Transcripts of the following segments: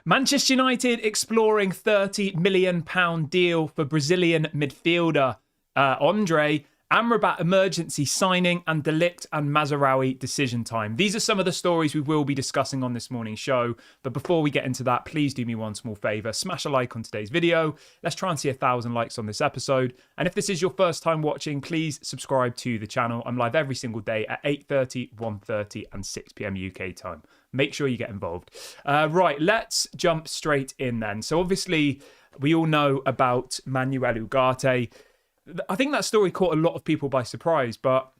Manchester United exploring £30 million deal for Brazilian midfielder Andre. Amrabat emergency signing, and De Ligt and Mazraoui decision time. These are some of the stories we will be discussing on this morning's show. But before we get into that, please do me one small favour. Smash a like on today's video. Let's try and see 1,000 likes on this episode. And if this is your first time watching, please subscribe to the channel. I'm live every single day at 8:30, 1:30 and 6 p.m. UK time. Make sure you get involved. Right, let's jump straight in then. So obviously, we all know about Manuel Ugarte. I think that story caught a lot of people by surprise, but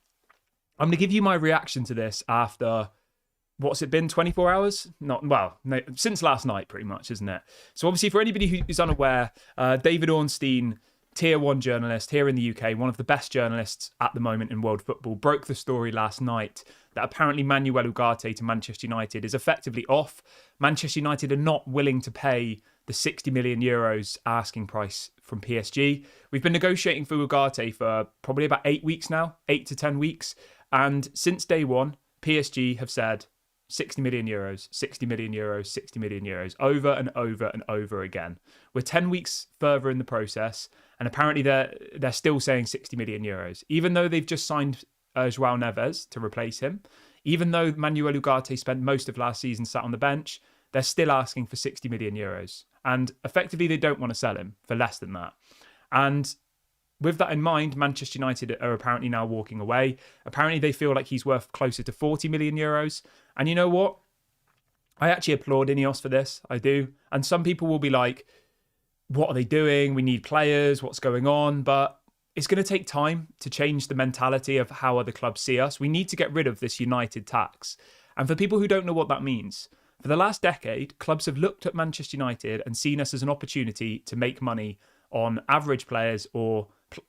I'm going to give you my reaction to this after, what's it been, 24 hours? No, since last night, pretty much, isn't it? So obviously, for anybody who's unaware, David Ornstein, Tier 1 journalist here in the UK, one of the best journalists at the moment in world football, broke the story last night that apparently Manuel Ugarte to Manchester United is effectively off. Manchester United are not willing to pay the 60 million euros asking price from PSG. We've been negotiating for Ugarte for probably about 8 weeks now, 8 to 10 weeks. And since day one, PSG have said 60 million euros, 60 million euros, 60 million euros, over and over and over again. We're 10 weeks further in the process, and apparently they're still saying 60 million euros, even though they've just signed João Neves to replace him. Even though Manuel Ugarte spent most of last season sat on the bench, they're still asking for 60 million euros. And effectively, they don't want to sell him for less than that. And with that in mind, Manchester United are apparently now walking away. Apparently, they feel like he's worth closer to 40 million euros. And you know what? I actually applaud Ineos for this. I do. And some people will be like, what are they doing? We need players. What's going on? But it's going to take time to change the mentality of how other clubs see us. We need to get rid of this United tax. And for people who don't know what that means, for the last decade, clubs have looked at Manchester United and seen us as an opportunity to make money on average players,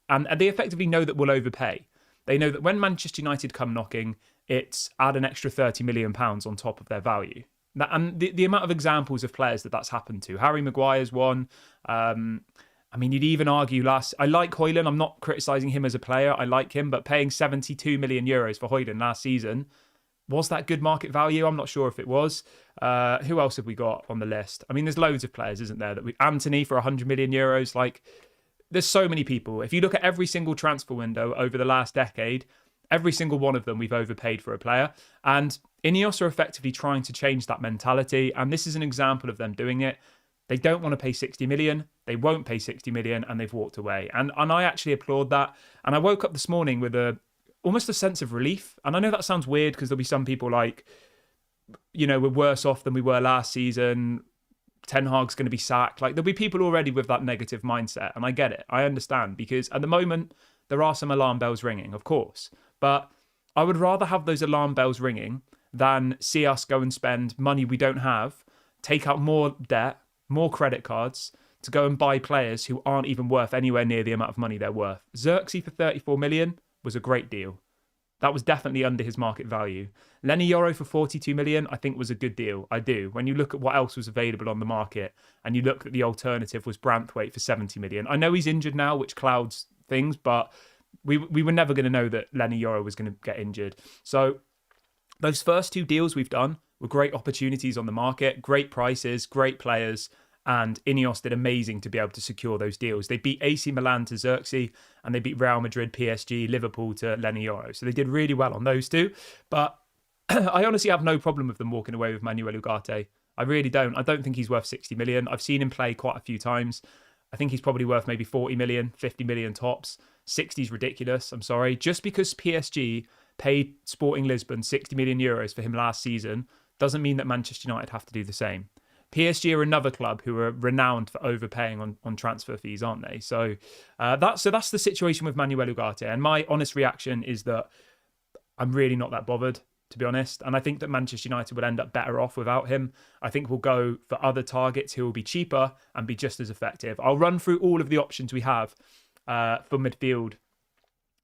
and they effectively know that we'll overpay. They know that when Manchester United come knocking, it's add an extra £30 million on top of their value. And the amount of examples of players that's happened to. Harry Maguire's one. You'd even argue I like Højlund. I'm not criticising him as a player. I like him, but paying 72 million euros for Højlund last season, was that good market value? I'm not sure if it was. Who else have we got on the list? I mean, there's loads of players, isn't there? Anthony for 100 million euros. There's so many people. If you look at every single transfer window over the last decade, every single one of them we've overpaid for a player. And Ineos are effectively trying to change that mentality. And this is an example of them doing it. They don't want to pay 60 million. They won't pay 60 million, and they've walked away. And I actually applaud that. And I woke up this morning with almost a sense of relief. And I know that sounds weird because there'll be some people like, we're worse off than we were last season. Ten Hag's going to be sacked. There'll be people already with that negative mindset. And I get it. I understand, because at the moment, there are some alarm bells ringing, of course. But I would rather have those alarm bells ringing than see us go and spend money we don't have, take out more debt, more credit cards to go and buy players who aren't even worth anywhere near the amount of money they're worth. Xerxes for 34 million was a great deal. That was definitely under his market value. Lenny Yoro for 42 million, I think was a good deal. I do. When you look at what else was available on the market, and you look at the alternative was Branthwaite for 70 million. I know he's injured now, which clouds things, but we were never going to know that Lenny Yoro was going to get injured. So those first two deals we've done were great opportunities on the market, great prices, great players, and Ineos did amazing to be able to secure those deals. They beat AC Milan to Xerxes, and they beat Real Madrid, PSG, Liverpool to Lenny Yoro. So they did really well on those two. But I honestly have no problem with them walking away with Manuel Ugarte. I really don't. I don't think he's worth 60 million. I've seen him play quite a few times. I think he's probably worth maybe 40 million, 50 million tops. 60 is ridiculous. I'm sorry. Just because PSG paid Sporting Lisbon 60 million euros for him last season doesn't mean that Manchester United have to do the same. PSG are another club who are renowned for overpaying on transfer fees, aren't they? So that's the situation with Manuel Ugarte. And my honest reaction is that I'm really not that bothered, to be honest. And I think that Manchester United would end up better off without him. I think we'll go for other targets who will be cheaper and be just as effective. I'll run through all of the options we have for midfield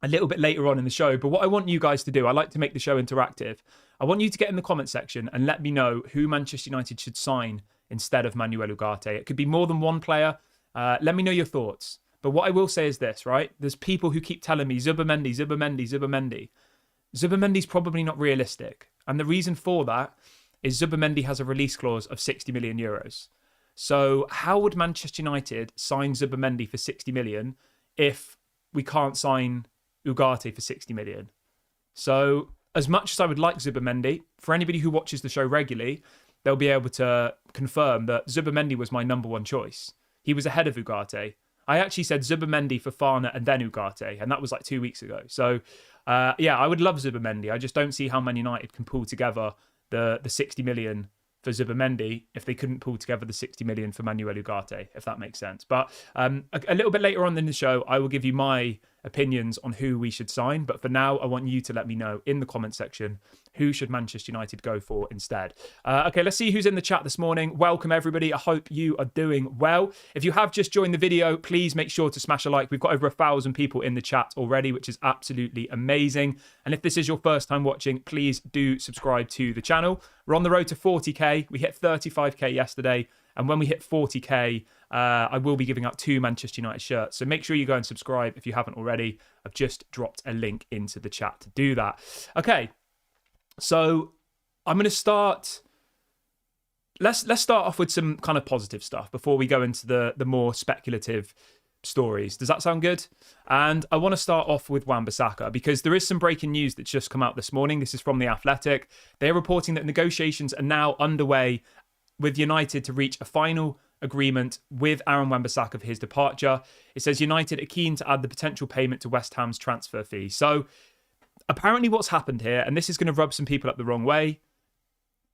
a little bit later on in the show. But what I want you guys to do, I like to make the show interactive. I want you to get in the comment section and let me know who Manchester United should sign instead of Manuel Ugarte. It could be more than one player. Let me know your thoughts. But what I will say is this, right? There's people who keep telling me Zubimendi. Zubimendi's probably not realistic. And the reason for that is Zubimendi has a release clause of 60 million euros. So how would Manchester United sign Zubimendi for 60 million if we can't sign Ugarte for 60 million? So as much as I would like Zubimendi, for anybody who watches the show regularly, they'll be able to confirm that Zubimendi was my number one choice. He was ahead of Ugarte. I actually said Zubimendi for Fana and then Ugarte, and that was like 2 weeks ago. So, yeah, I would love Zubimendi. I just don't see how Man United can pull together the 60 million for Zubimendi if they couldn't pull together the 60 million for Manuel Ugarte, if that makes sense. But a little bit later on in the show, I will give you my opinions on who we should sign. But for now, I want you to let me know in the comment section, who should Manchester United go for instead? Okay, let's see who's in the chat this morning. Welcome, everybody. I hope you are doing well. If you have just joined the video, please make sure to smash a like. We've got over 1,000 people in the chat already, which is absolutely amazing. And if this is your first time watching, please do subscribe to the channel. We're on the road to 40k. We hit 35k yesterday. And when we hit 40k, I will be giving out 2 Manchester United shirts. So make sure you go and subscribe if you haven't already. I've just dropped a link into the chat to do that. Okay, so I'm going to start. Let's start off with some kind of positive stuff before we go into the more speculative stories. Does that sound good? And I want to start off with Wan-Bissaka because there is some breaking news that's just come out this morning. This is from The Athletic. They're reporting that negotiations are now underway with United to reach a final agreement with Aaron Wan-Bissaka for his departure. It says United are keen to add the potential payment to West Ham's transfer fee. So apparently what's happened here, and this is going to rub some people up the wrong way,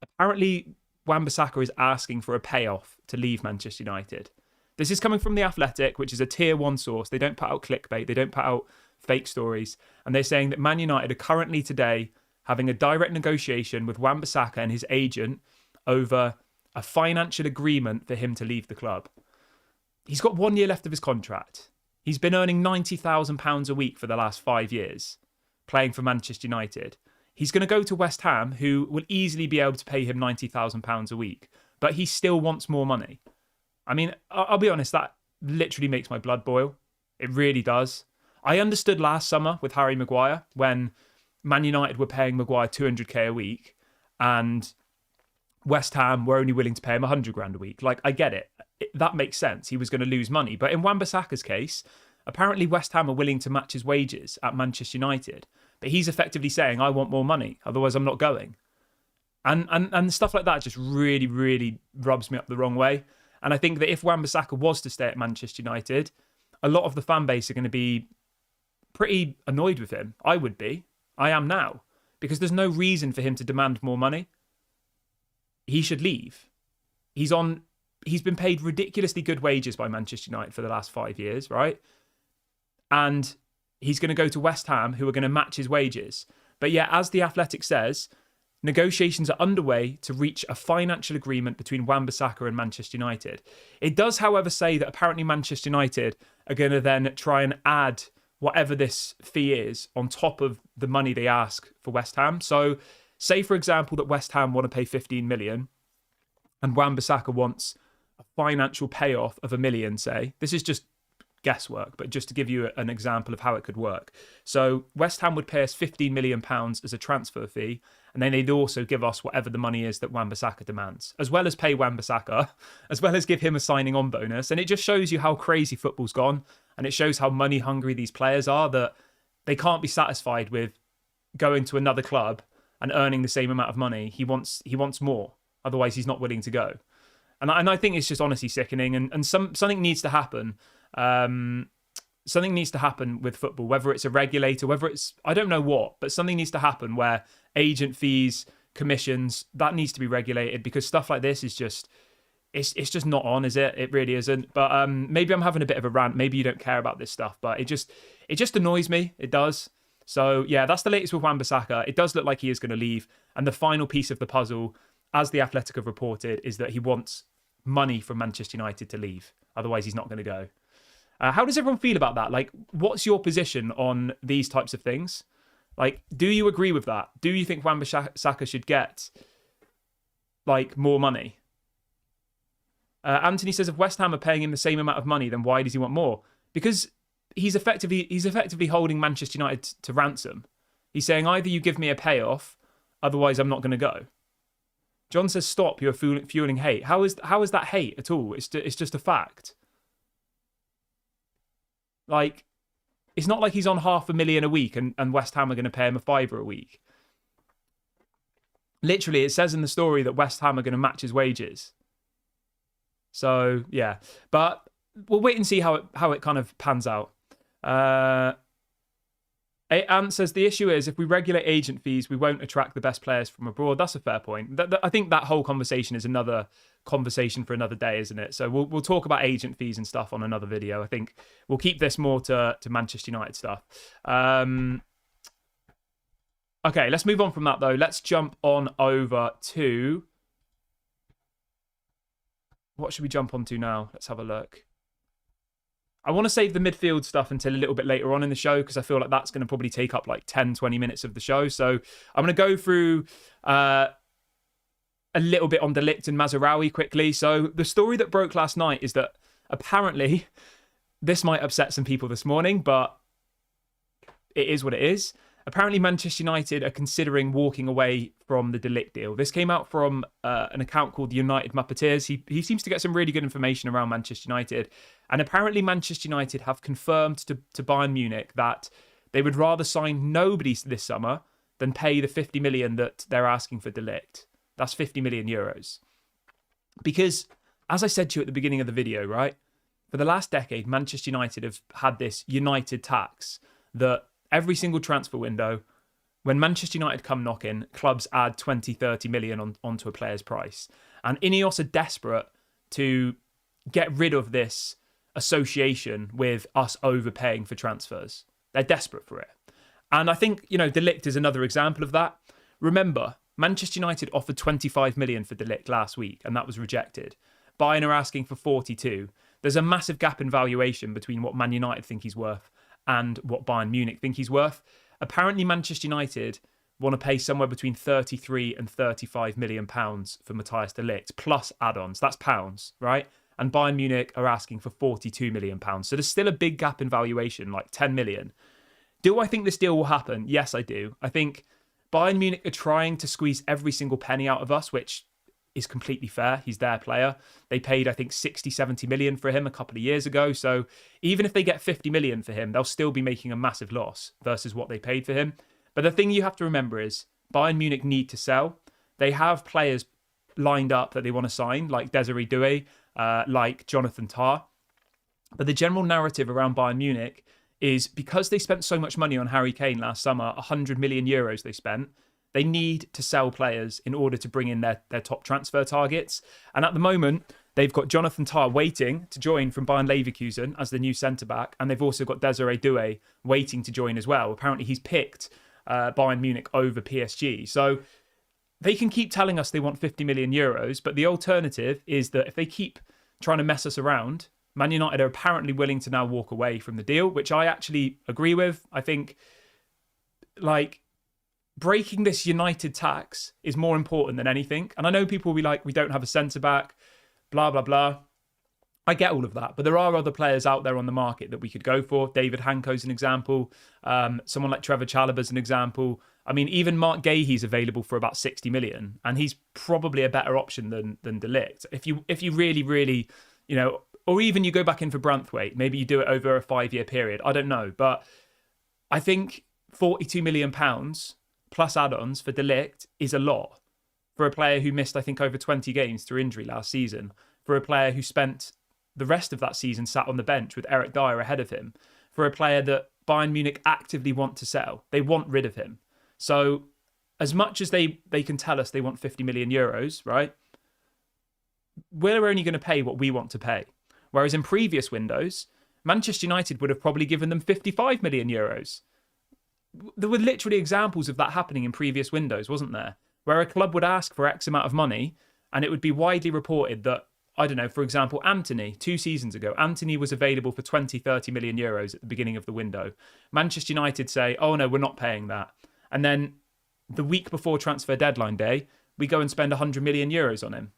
apparently Wan-Bissaka is asking for a payoff to leave Manchester United. This is coming from The Athletic, which is a tier 1 source. They don't put out clickbait. They don't put out fake stories. And they're saying that Man United are currently today having a direct negotiation with Wan-Bissaka and his agent over a financial agreement for him to leave the club. He's got 1 year left of his contract. He's been earning £90,000 a week for the last 5 years, playing for Manchester United. He's going to go to West Ham, who will easily be able to pay him £90,000 a week, but he still wants more money. I mean, I'll be honest, that literally makes my blood boil. It really does. I understood last summer with Harry Maguire when Man United were paying Maguire 200k a week and West Ham were only willing to pay him 100 grand a week. Like, I get it. That makes sense. He was going to lose money. But in Wan-Bissaka's case, apparently West Ham are willing to match his wages at Manchester United. But he's effectively saying, I want more money. Otherwise, I'm not going. And stuff like that just really, really rubs me up the wrong way. And I think that if Wan-Bissaka was to stay at Manchester United, a lot of the fan base are going to be pretty annoyed with him. I would be. I am now. Because there's no reason for him to demand more money. He should leave. He's been paid ridiculously good wages by Manchester United for the last 5 years, right? And he's going to go to West Ham, who are going to match his wages. But yeah, as The Athletic says, negotiations are underway to reach a financial agreement between Wan-Bissaka and Manchester United. It does, however, say that apparently Manchester United are going to then try and add whatever this fee is on top of the money they ask for West Ham. So say, for example, that West Ham want to pay 15 million and Wan-Bissaka wants a financial payoff of £1 million, say. This is just guesswork, but just to give you an example of how it could work. So West Ham would pay us £15 million as a transfer fee, and then they'd also give us whatever the money is that Wan-Bissaka demands, as well as pay Wan-Bissaka, as well as give him a signing on bonus. And it just shows you how crazy football's gone, and it shows how money hungry these players are, that they can't be satisfied with going to another club and earning the same amount of money. He wants more. Otherwise, he's not willing to go. And I think it's just honestly sickening. And something needs to happen. Something needs to happen with football, whether it's a regulator, whether it's, I don't know what, but something needs to happen where agent fees, commissions, that needs to be regulated, because stuff like this is just, it's just not on, is it? It really isn't. But maybe I'm having a bit of a rant. Maybe you don't care about this stuff, but it just annoys me. It does. So yeah, that's the latest with Wan-Bissaka. It does look like he is going to leave. And the final piece of the puzzle, as The Athletic have reported, is that he wants money from Manchester United to leave. Otherwise, he's not going to go. How does everyone feel about that? Like, what's your position on these types of things? Like, do you agree with that? Do you think Wan-Bissaka should get, like, more money? Anthony says, if West Ham are paying him the same amount of money, then why does he want more? Because he's effectively holding Manchester United to ransom. He's saying, either you give me a payoff, otherwise I'm not going to go. John says, stop, you're fueling hate. How is that hate at all? It's just a fact. Like, it's not like he's on $500,000 a week and West Ham are going to pay him £5 a week. Literally, it says in the story that West Ham are going to match his wages. So, yeah. But we'll wait and see how it kind of pans out. Ant says, the issue is if we regulate agent fees, we won't attract the best players from abroad. That's a fair point. I think that whole conversation is another conversation for another day, isn't it? So we'll talk about agent fees and stuff on another video. I think we'll keep this more to Manchester United stuff. Okay, let's move on from that, though. Let's jump on over to... What should we jump onto now? Let's have a look. I want to save the midfield stuff until a little bit later on in the show because I feel like that's going to probably take up like 10, 20 minutes of the show. So I'm going to go through a little bit on De Ligt and Mazraoui quickly. So the story that broke last night is that apparently this might upset some people this morning, but it is what it is. Apparently Manchester United are considering walking away from the De Ligt deal. This came out from an account called United Muppeteers. He seems to get some really good information around Manchester United. And apparently Manchester United have confirmed to Bayern Munich that they would rather sign nobody this summer than pay the 50 million that they're asking for De Ligt. That's 50 million euros. Because, as I said to you at the beginning of the video, right? For the last decade, Manchester United have had this United tax that every single transfer window, when Manchester United come knocking, clubs add 20, 30 million onto a player's price. And Ineos are desperate to get rid of this association with us overpaying for transfers. They're desperate for it. And I think, De Ligt is another example of that. Remember, Manchester United offered 25 million for De Ligt last week, and that was rejected. Bayern are asking for 42. There's a massive gap in valuation between what Man United think he's worth and what Bayern Munich think he's worth. Apparently, Manchester United want to pay somewhere between 33 and 35 million pounds for Matthijs de Ligt, plus add-ons. That's pounds, right? And Bayern Munich are asking for 42 million pounds. So there's still a big gap in valuation, like 10 million. Do I think this deal will happen? Yes, I do. I think Bayern Munich are trying to squeeze every single penny out of us, which is completely fair. He's their player. They paid, I think, 60, 70 million for him a couple of years ago. So even if they get 50 million for him, they'll still be making a massive loss versus what they paid for him. But the thing you have to remember is Bayern Munich need to sell. They have players lined up that they want to sign, like Desiree Doué, like Jonathan Tah. But the general narrative around Bayern Munich is because they spent so much money on Harry Kane last summer, 100 million euros they spent, they need to sell players in order to bring in their top transfer targets. And at the moment, they've got Jonathan Tah waiting to join from Bayern Leverkusen as the new centre-back. And they've also got Desiree Doué waiting to join as well. Apparently, he's picked Bayern Munich over PSG. So they can keep telling us they want 50 million euros. But the alternative is that if they keep trying to mess us around, Man United are apparently willing to now walk away from the deal, which I actually agree with. I think, breaking this United tax is more important than anything. And I know people will be like, we don't have a centre-back, blah, blah, blah. I get all of that. But there are other players out there on the market that we could go for. David Hanko's an example. Someone like Trevor Chalobah's an example. I mean, even Mark Gahey's available for about 60 million. And he's probably a better option than De Ligt. If you really, really, or even you go back in for Branthwaite, maybe you do it over a 5-year period. I don't know. But I think £42 million plus add-ons for De Ligt is a lot for a player who missed, I think, over 20 games through injury last season, for a player who spent the rest of that season sat on the bench with Eric Dyer ahead of him, for a player that Bayern Munich actively want to sell. They want rid of him. So as much as they can tell us they want 50 million euros, right? We're only going to pay what we want to pay. Whereas in previous windows, Manchester United would have probably given them 55 million euros. There were literally examples of that happening in previous windows, wasn't there? Where a club would ask for X amount of money and it would be widely reported that, I don't know, for example, Antony, 2 seasons ago, Antony was available for 20, 30 million euros at the beginning of the window. Manchester United say, oh no, we're not paying that. And then the week before transfer deadline day, we go and spend 100 million euros on him.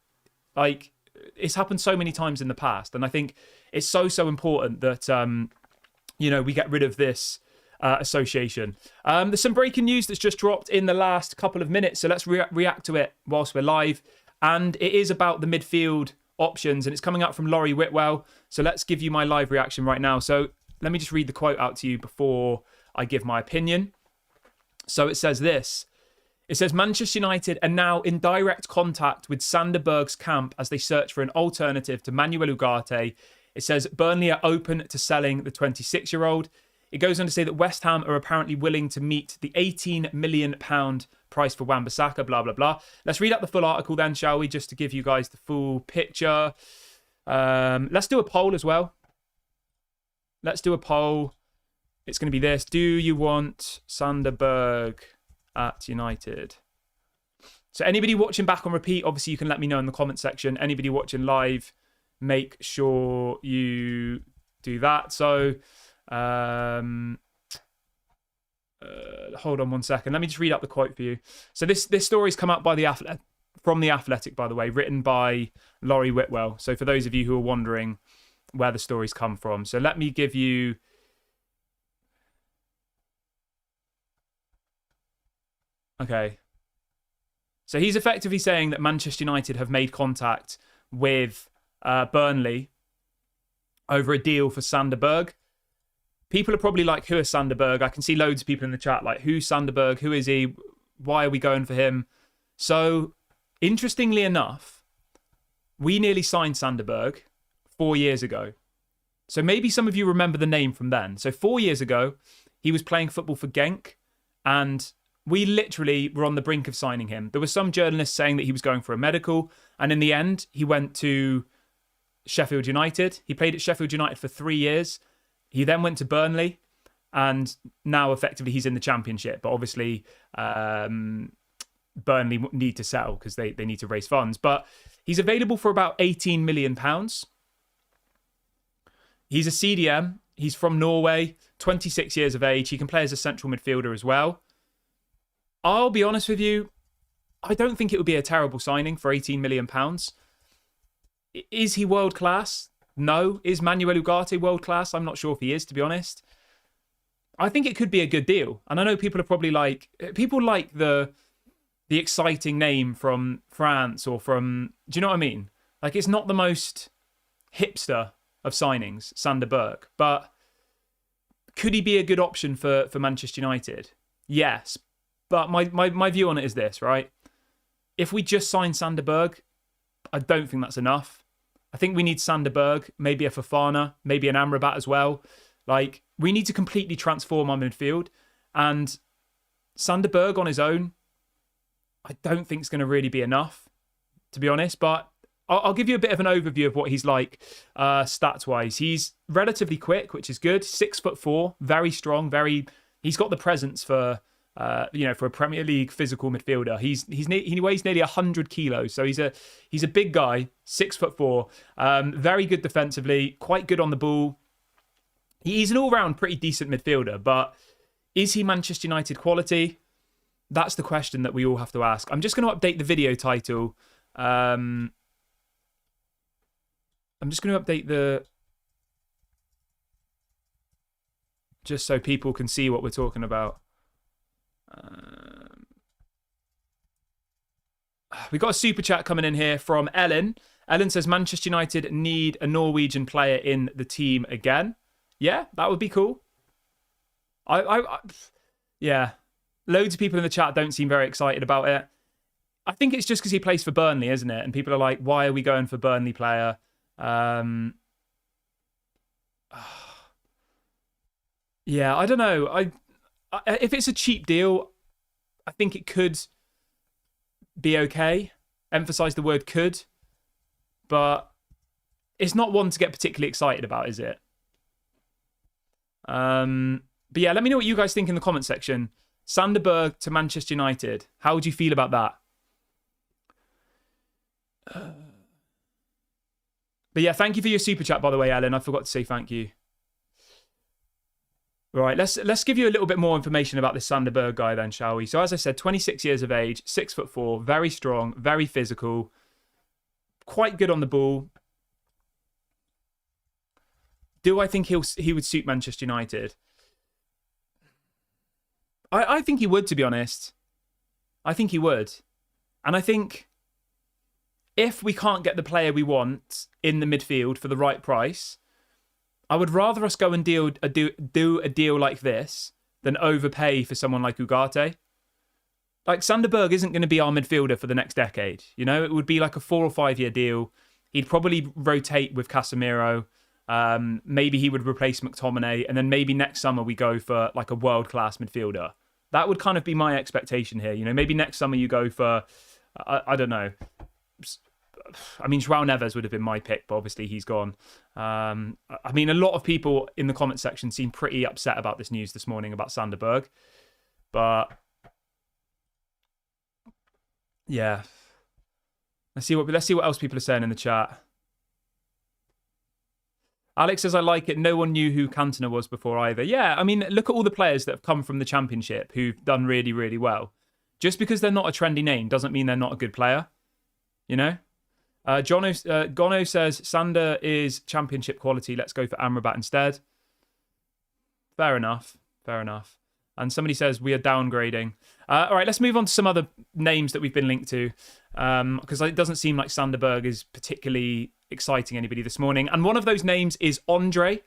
It's happened so many times in the past. And I think it's so important that, we get rid of this association. There's some breaking news that's just dropped in the last couple of minutes, so let's react to it whilst we're live. And it is about the midfield options, and it's coming up from Laurie Whitwell. So let's give you my live reaction right now. So let me just read the quote out to you before I give my opinion. So it says this. It says, Manchester United are now in direct contact with Sander Berge's camp as they search for an alternative to Manuel Ugarte. It says Burnley are open to selling the 26-year-old. It goes on to say that West Ham are apparently willing to meet the £18 million price for Wan-Bissaka, blah, blah, blah. Let's read out the full article then, shall we, just to give you guys the full picture. Let's do a poll as well. Let's do a poll. It's going to be this. Do you want Sander Berge at United? So anybody watching back on repeat, obviously you can let me know in the comment section. Anybody watching live, make sure you do that. So hold on one second. Let me just read out the quote for you. So this story's come out by from The Athletic, by the way, written by Laurie Whitwell. So for those of you who are wondering where the stories come from. So let me give you... Okay. So he's effectively saying that Manchester United have made contact with Burnley over a deal for Sander Berge. People are probably like, who is Sander Berge? I can see loads of people in the chat like, who's Sander Berge? Who is he? Why are we going for him? So, interestingly enough, we nearly signed Sander Berge 4 years ago. So maybe some of you remember the name from then. So 4 years ago, he was playing football for Genk, and we literally were on the brink of signing him. There were some journalists saying that he was going for a medical, and in the end, he went to Sheffield United. He played at Sheffield United for 3 years. He then went to Burnley, and now effectively he's in the Championship. But obviously, Burnley need to sell because they need to raise funds. But he's available for about £18 million. He's a CDM. He's from Norway, 26 years of age. He can play as a central midfielder as well. I'll be honest with you, I don't think it would be a terrible signing for £18 million. Is he world class? No. Is Manuel Ugarte world class? I'm not sure if he is, to be honest. I think it could be a good deal. And I know people are probably like, people like the exciting name from France or from, do you know what I mean? Like, it's not the most hipster of signings, Sander Berge, but could he be a good option for Manchester United? Yes. But my view on it is this, right? If we just sign Sander Berge, I don't think that's enough. I think we need Sander Berge, maybe a Fofana, maybe an Amrabat as well. Like, we need to completely transform our midfield. And Sander Berge on his own, I don't think it's going to really be enough, to be honest. But I'll give you a bit of an overview of what he's like stats-wise. He's relatively quick, which is good. 6'4", very strong, he's got the presence for... for a Premier League physical midfielder. He weighs nearly 100 kilos, so he's a big guy, 6'4", very good defensively, quite good on the ball. He's an all-round pretty decent midfielder, but is he Manchester United quality? That's the question that we all have to ask. I'm just going to update the video title. I'm just going to update just so people can see what we're talking about. We got a super chat coming in here from Ellen. Ellen says Manchester United need a Norwegian player in the team again. Yeah, that would be cool. Yeah, loads of people in the chat don't seem very excited about it. I think it's just because he plays for Burnley, isn't it? And people are like, why are we going for Burnley player? Yeah, I don't know. If it's a cheap deal, I think it could be okay. Emphasize the word could. But it's not one to get particularly excited about, is it? But yeah, let me know what you guys think in the comment section. Sander Berge to Manchester United. How would you feel about that? But yeah, thank you for your super chat, by the way, Ellen. I forgot to say thank you. Right, let's give you a little bit more information about this Sander Berge guy then, shall we? So as I said, 26 years of age, 6'4", very strong, very physical, quite good on the ball. Do I think he would suit Manchester United? I think he would, to be honest. I think he would. And I think if we can't get the player we want in the midfield for the right price, I would rather us go and do a deal like this than overpay for someone like Ugarte. Like, Sander Berge isn't going to be our midfielder for the next decade. You know, it would be like a 4 or 5 year deal. He'd probably rotate with Casemiro. Maybe he would replace McTominay. And then maybe next summer we go for like a world-class midfielder. That would kind of be my expectation here. You know, maybe next summer you go for, I don't know. I mean, João Neves would have been my pick, but obviously he's gone. I mean, a lot of people in the comment section seem pretty upset about this news this morning about Sander Berge. But yeah, let's see what else people are saying in the chat. Alex says, I like it. No one knew who Cantona was before either. Yeah, I mean, look at all the players that have come from the Championship who've done really, really well. Just because they're not a trendy name doesn't mean they're not a good player. You know? Gono says, Sander is Championship quality. Let's go for Amrabat instead. Fair enough. Fair enough. And somebody says, we are downgrading. All right, let's move on to some other names that we've been linked to. Because it doesn't seem like Sander Berge is particularly exciting anybody this morning. And one of those names is Andre.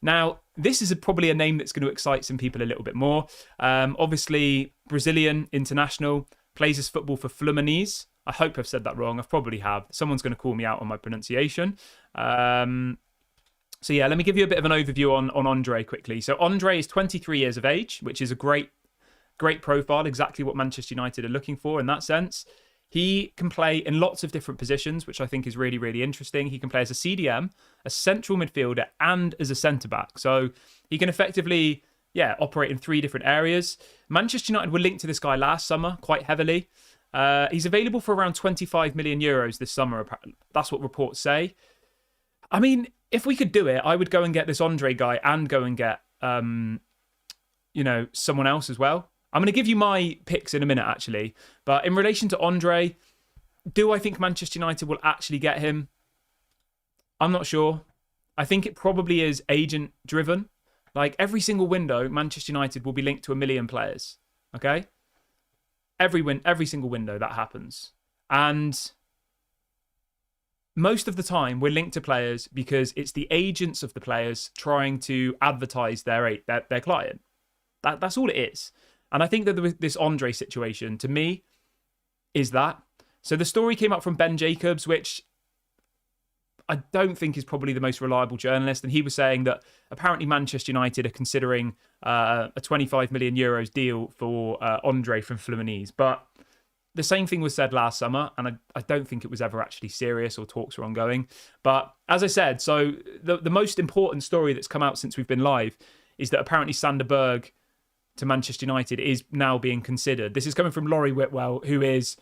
Now, this is probably a name that's going to excite some people a little bit more. Obviously, Brazilian international, plays his football for Fluminense. I hope I've said that wrong. I probably have. Someone's going to call me out on my pronunciation. So yeah, let me give you a bit of an overview on Andre quickly. So Andre is 23 years of age, which is a great profile, exactly what Manchester United are looking for in that sense. He can play in lots of different positions, which I think is really, really interesting. He can play as a CDM, a central midfielder, and as a centre-back. So he can effectively, operate in 3 different areas. Manchester United were linked to this guy last summer quite heavily. He's available for around 25 million euros this summer. That's what reports say. I mean, if we could do it, I would go and get this Andre guy and go and get, someone else as well. I'm going to give you my picks in a minute, actually. But in relation to Andre, do I think Manchester United will actually get him? I'm not sure. I think it probably is agent-driven. Like, every single window, Manchester United will be linked to 1 million players. Okay? Every single window that happens. And most of the time, we're linked to players because it's the agents of the players trying to advertise their client. That's all it is. And I think that this Andre situation, to me, is that. So the story came up from Ben Jacobs, which I don't think is probably the most reliable journalist. And he was saying that apparently Manchester United are considering a 25 million euros deal for Andre from Fluminense. But the same thing was said last summer, and I don't think it was ever actually serious or talks were ongoing. But as I said, so the most important story that's come out since we've been live is that apparently Sander Berge to Manchester United is now being considered. This is coming from Laurie Whitwell, who is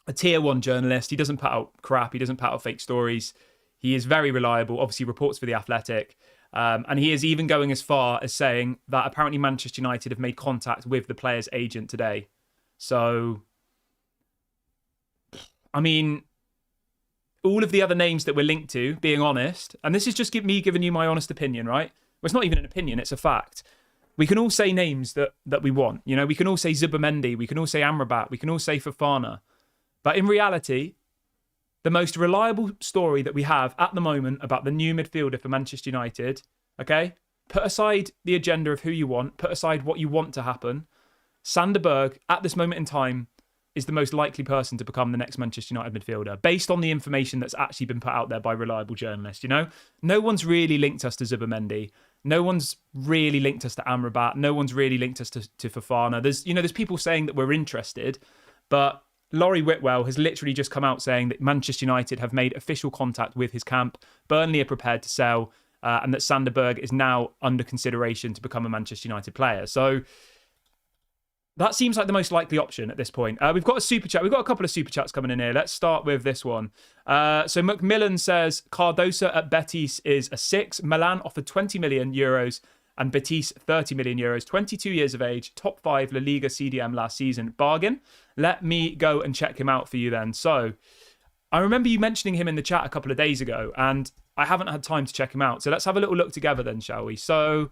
a tier 1 journalist. He doesn't put out crap. He doesn't put out fake stories. He is very reliable, obviously reports for The Athletic. And he is even going as far as saying that apparently Manchester United have made contact with the player's agent today. So, I mean, all of the other names that we're linked to, being honest, and this is just me giving you my honest opinion, right? Well, it's not even an opinion, it's a fact. We can all say names that we want. You know, we can all say Zubimendi, we can all say Amrabat, we can all say Fofana. But in reality, the most reliable story that we have at the moment about the new midfielder for Manchester United, okay? Put aside the agenda of who you want, put aside what you want to happen. Sander Berge, at this moment in time, is the most likely person to become the next Manchester United midfielder, based on the information that's actually been put out there by reliable journalists, you know? No one's really linked us to Zubimendi. No one's really linked us to Amrabat. No one's really linked us to Fofana. There's people saying that we're interested, but Laurie Whitwell has literally just come out saying that Manchester United have made official contact with his camp. Burnley are prepared to sell, and that Sander Berge is now under consideration to become a Manchester United player. So that seems like the most likely option at this point. We've got a super chat. We've got a couple of super chats coming in here. Let's start with this one. So Macmillan says Cardosa at Betis is a 6. Milan offered 20 million euros and Betis 30 million euros. 22 years of age, top 5 La Liga CDM last season. Bargain. Let me go and check him out for you then. So I remember you mentioning him in the chat a couple of days ago, and I haven't had time to check him out. So let's have a little look together then, shall we? So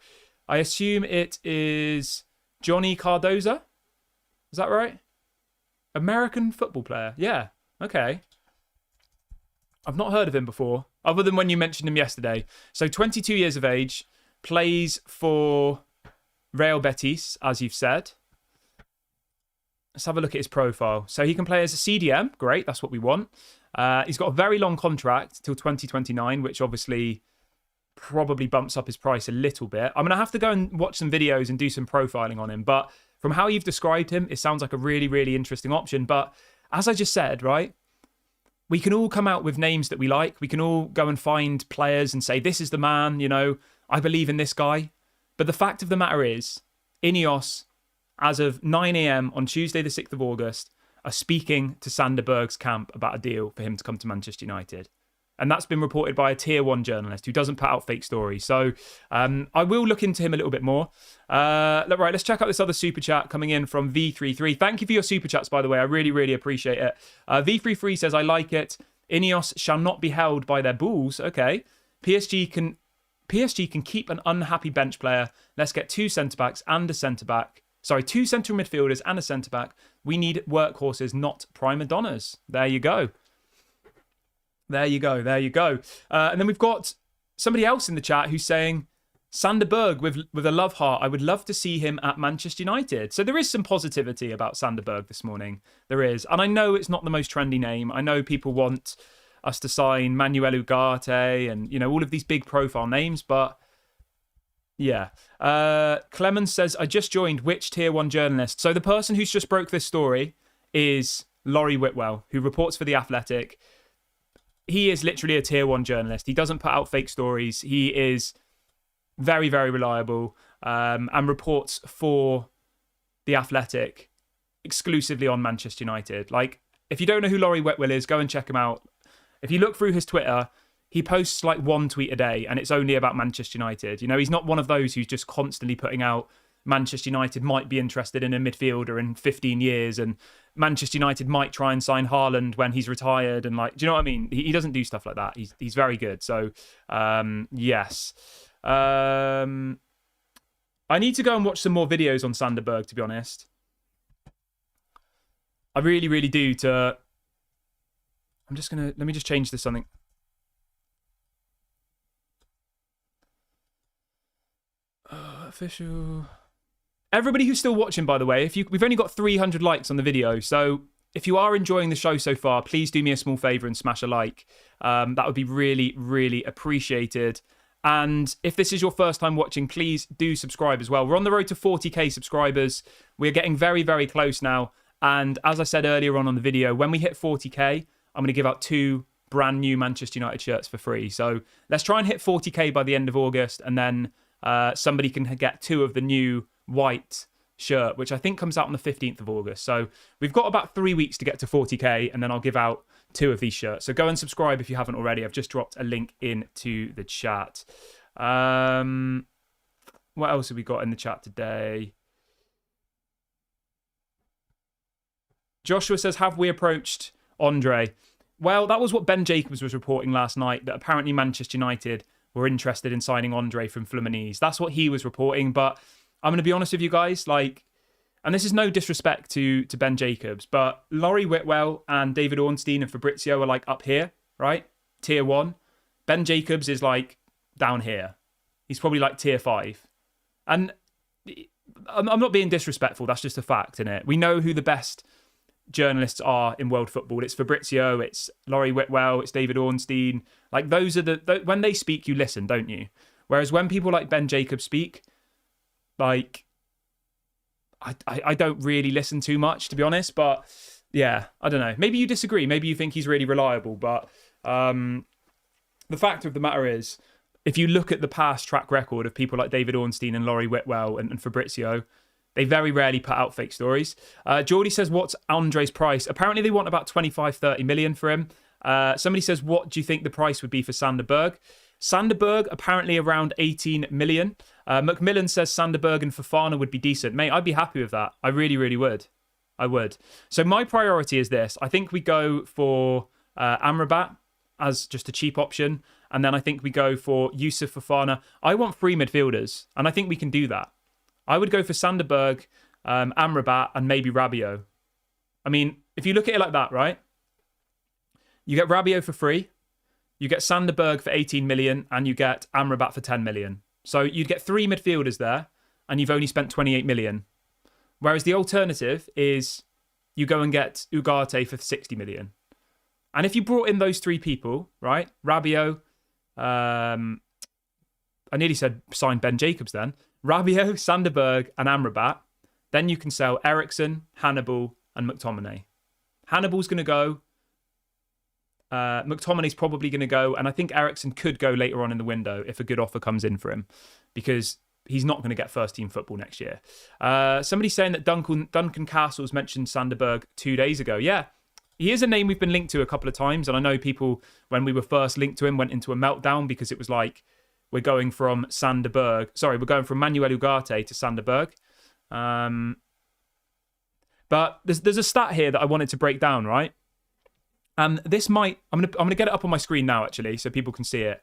I assume it is Johnny Cardoza. Is that right? American football player. Yeah. Okay. I've not heard of him before, other than when you mentioned him yesterday. So 22 years of age, plays for Real Betis, as you've said. Let's have a look at his profile. So he can play as a CDM. Great, that's what we want. He's got a very long contract till 2029, which obviously probably bumps up his price a little bit. I'm going to have to go and watch some videos and do some profiling on him. But from how you've described him, it sounds like a really, really interesting option. But as I just said, right, we can all come out with names that we like. We can all go and find players and say, this is the man, you know, I believe in this guy. But the fact of the matter is, Ineos, as of 9 a.m. on Tuesday, the 6th of August, are speaking to Sander Berge's camp about a deal for him to come to Manchester United. And that's been reported by a tier 1 journalist who doesn't put out fake stories. So I will look into him a little bit more. Right, let's check out this other super chat coming in from V33. Thank you for your super chats, by the way. I really, really appreciate it. V33 says, I like it. Ineos shall not be held by their balls. Okay. PSG can keep an unhappy bench player. Let's get 2 centre-backs and a centre-back. Sorry, 2 central midfielders and a centre-back. We need workhorses, not prima donnas. There you go. There you go. And then we've got somebody else in the chat who's saying, Sander Berge with a love heart. I would love to see him at Manchester United. So there is some positivity about Sander Berge this morning. There is. And I know it's not the most trendy name. I know people want us to sign Manuel Ugarte and, you know, all of these big profile names. But yeah. Clemens says, I just joined. Which tier 1 journalist? So the person who's just broke this story is Laurie Whitwell, who reports for The Athletic. He is literally a tier 1 journalist. He doesn't put out fake stories. He is very, very reliable and reports for The Athletic exclusively on Manchester United. Like, if you don't know who Laurie Whitwell is, go and check him out. If you look through his Twitter, he posts like 1 tweet a day and it's only about Manchester United. You know, he's not one of those who's just constantly putting out Manchester United might be interested in a midfielder in 15 years and Manchester United might try and sign Haaland when he's retired. And like, do you know what I mean? He doesn't do stuff like that. He's very good. So, yes. I need to go and watch some more videos on Sander Berge, to be honest. I really, really do. Let me just change this something. Official. Everybody who's still watching, by the way, we've only got 300 likes on the video, so if you are enjoying the show so far, please do me a small favour and smash a like. That would be really, really appreciated. And if this is your first time watching, please do subscribe as well. We're on the road to 40k subscribers. We're getting very, very close now. And as I said earlier on the video, when we hit 40k, I'm going to give out 2 brand new Manchester United shirts for free. So let's try and hit 40k by the end of August, and then somebody can get 2 of the new white shirt, which I think comes out on the 15th of August. So we've got about 3 weeks to get to 40k, and then I'll give out 2 of these shirts. So go and subscribe if you haven't already. I've just dropped a link into the chat. What else have we got in the chat today? Joshua says, have we approached Andre? Well, that was what Ben Jacobs was reporting last night, that apparently Manchester United were interested in signing Andre from Fluminense. That's what he was reporting, but I'm going to be honest with you guys, like, and this is no disrespect to Ben Jacobs, but Laurie Whitwell and David Ornstein and Fabrizio are like up here, right? Tier 1. Ben Jacobs is like down here. He's probably like tier 5. And I'm not being disrespectful. That's just a fact, innit? We know who the best journalists are in world football. It's Fabrizio, it's Laurie Whitwell, it's David Ornstein. Like, those are when they speak, you listen, don't you? Whereas when people like Ben Jacobs speak, like, I don't really listen too much, to be honest. But yeah, I don't know. Maybe you disagree. Maybe you think he's really reliable. But the fact of the matter is, if you look at the past track record of people like David Ornstein and Laurie Whitwell and Fabrizio, they very rarely put out fake stories. Geordie says, what's Andre's price? Apparently they want about 25-30 million for him. Somebody says, what do you think the price would be for Sander Berge? Sander Berge, apparently around 18 million. Macmillan says Sander Berge and Fofana would be decent. Mate, I'd be happy with that. I really, really would. I would. So my priority is this. I think we go for Amrabat as just a cheap option. And then I think we go for Yusuf Fofana. I want 3 midfielders, and I think we can do that. I would go for Sander Berge, Amrabat, and maybe Rabiot. I mean, if you look at it like that, right? You get Rabiot for free. you get Sanderberg for 18 million, and you get Amrabat for 10 million. So you'd get 3 midfielders there, and you've only spent 28 million. Whereas the alternative is you go and get Ugarte for 60 million. And if you brought in those 3 people, right? Rabiot, I nearly said sign Ben Jacobs then. Rabiot, Sanderberg, and Amrabat. Then you can sell Ericsson, Hannibal, and McTominay. Hannibal's going to go. McTominay's probably going to go. And I think Ericsson could go later on in the window if a good offer comes in for him. Because he's not going to get first-team football next year. Somebody's saying that Duncan Castles mentioned Sanderberg 2 days ago. Yeah, he is a name we've been linked to a couple of times. And I know people, when we were first linked to him, went into a meltdown because it was like, we're going from Manuel Ugarte to Sanderberg. But there's a stat here that I wanted to break down, right? And this might, I'm gonna get it up on my screen now, actually, so people can see it.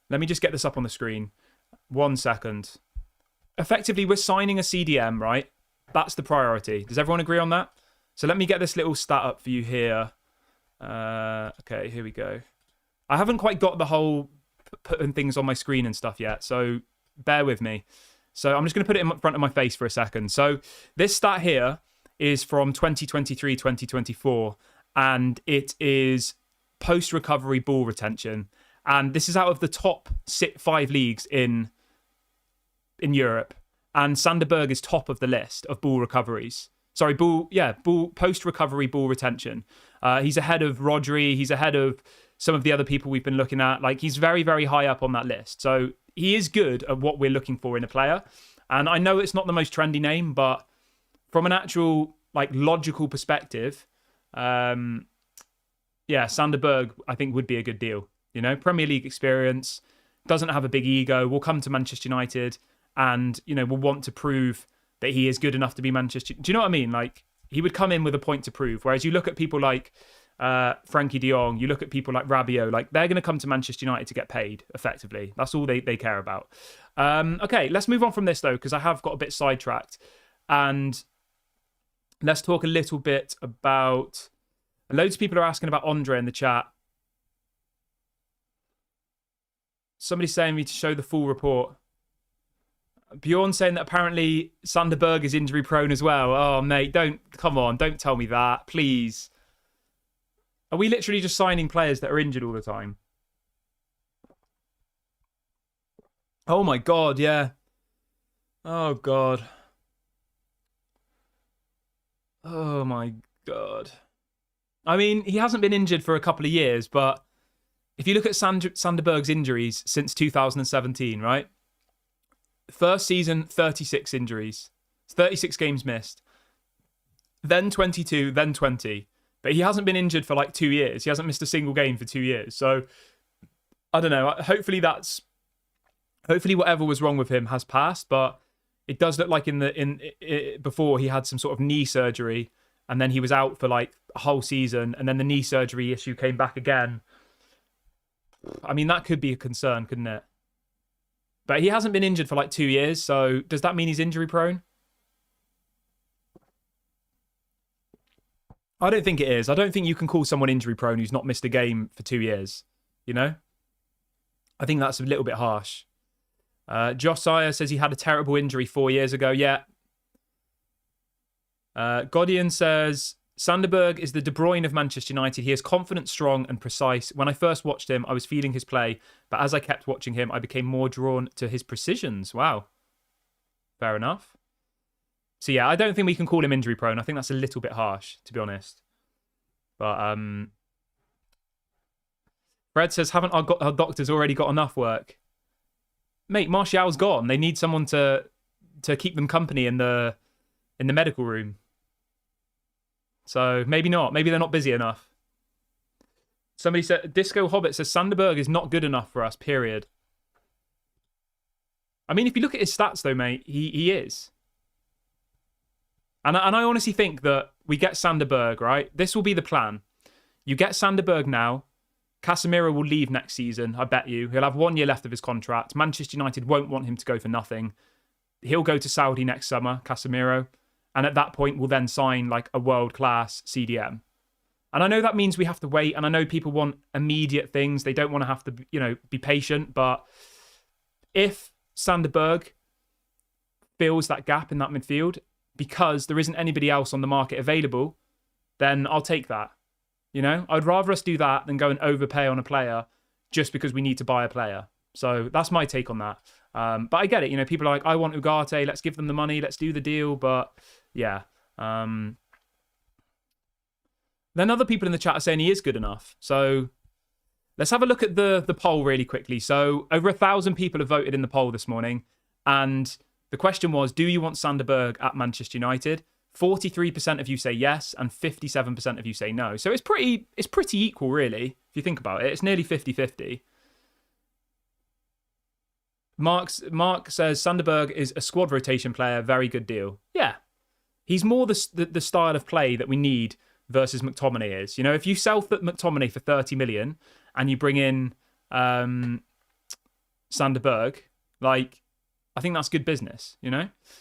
Let me just get this up on the screen. 1 second. Effectively, we're signing a CDM, right? That's the priority. Does everyone agree on that? So let me get this little stat up for you here. Okay, here we go. I haven't quite got the whole putting things on my screen and stuff yet, so bear with me. So I'm just going to put it in front of my face for a second. So this stat here is from 2023-2024, and it is post-recovery ball retention. And this is out of the top 5 leagues in Europe. And Sanderberg is top of the list of ball recoveries. Sorry, post-recovery ball retention. He's ahead of Rodri. He's ahead of some of the other people we've been looking at. Like, he's very, very high up on that list. So he is good at what we're looking for in a player. And I know it's not the most trendy name, but from an actual, like, logical perspective, Sanderberg, I think, would be a good deal. You know, Premier League experience, doesn't have a big ego, will come to Manchester United and, you know, will want to prove that he is good enough to be Manchester. Do you know what I mean? Like, he would come in with a point to prove. Whereas you look at people like Frankie de Jong, you look at people like Rabiot, like, they're going to come to Manchester United to get paid, effectively. That's all they care about. Okay, let's move on from this, though, because I have got a bit sidetracked. And let's talk a little bit about... Loads of people are asking about Andre in the chat. Somebody's saying me to show the full report. Bjorn saying that apparently Sanderberg is injury prone as well. Oh, mate, don't tell me that, please. Are we literally just signing players that are injured all the time? Oh my God, yeah. Oh God. Oh my God. I mean, he hasn't been injured for a couple of years, but if you look at Sanderberg's injuries since 2017, right? First season, 36 injuries. 36 games missed. Then 22, then 20. But he hasn't been injured for like 2 years. He hasn't missed a single game for 2 years. So, I don't know. Hopefully whatever was wrong with him has passed. But it does look like before he had some sort of knee surgery. And then he was out for like a whole season. And then the knee surgery issue came back again. I mean, that could be a concern, couldn't it? But he hasn't been injured for like 2 years. So does that mean he's injury prone? I don't think it is. I don't think you can call someone injury prone who's not missed a game for 2 years. You know? I think that's a little bit harsh. Josiah says he had a terrible injury 4 years ago. Yeah. Godian says, Sanderberg is the De Bruyne of Manchester United. He is confident, strong and precise. When I first watched him, I was feeling his play. But as I kept watching him, I became more drawn to his precisions. Wow. Fair enough. So yeah, I don't think we can call him injury prone. I think that's a little bit harsh, to be honest. But Fred says, haven't our doctors already got enough work? Mate, Martial's gone. They need someone to keep them company in the medical room. So maybe not. Maybe they're not busy enough. Somebody said, Disco Hobbit says, Sanderberg is not good enough for us, period. I mean, if you look at his stats, though, mate, he is. And I honestly think that we get Sanderberg, right? This will be the plan. You get Sanderberg now. Casemiro will leave next season, I bet you. He'll have 1 year left of his contract. Manchester United won't want him to go for nothing. He'll go to Saudi next summer, Casemiro. And at that point, we'll then sign like a world-class CDM. And I know that means we have to wait. And I know people want immediate things. They don't want to have to, be patient. But if Sander Berge fills that gap in that midfield because there isn't anybody else on the market available, then I'll take that. I'd rather us do that than go and overpay on a player just because we need to buy a player. So that's my take on that. But I get it. People are like, I want Ugarte. Let's give them the money. Let's do the deal. But yeah. Then other people in the chat are saying he is good enough. So let's have a look at the poll really quickly. So over 1,000 people have voted in the poll this morning. And the question was, do you want Sander Berge at Manchester United? 43% of you say yes, and 57% of you say no. So it's pretty equal, really, if you think about it. It's nearly 50-50. Mark says, Sander Berge is a squad rotation player, very good deal. Yeah. He's more the style of play that we need versus McTominay is. If you sell McTominay for 30 million and you bring in Sander Berge, I think that's good business,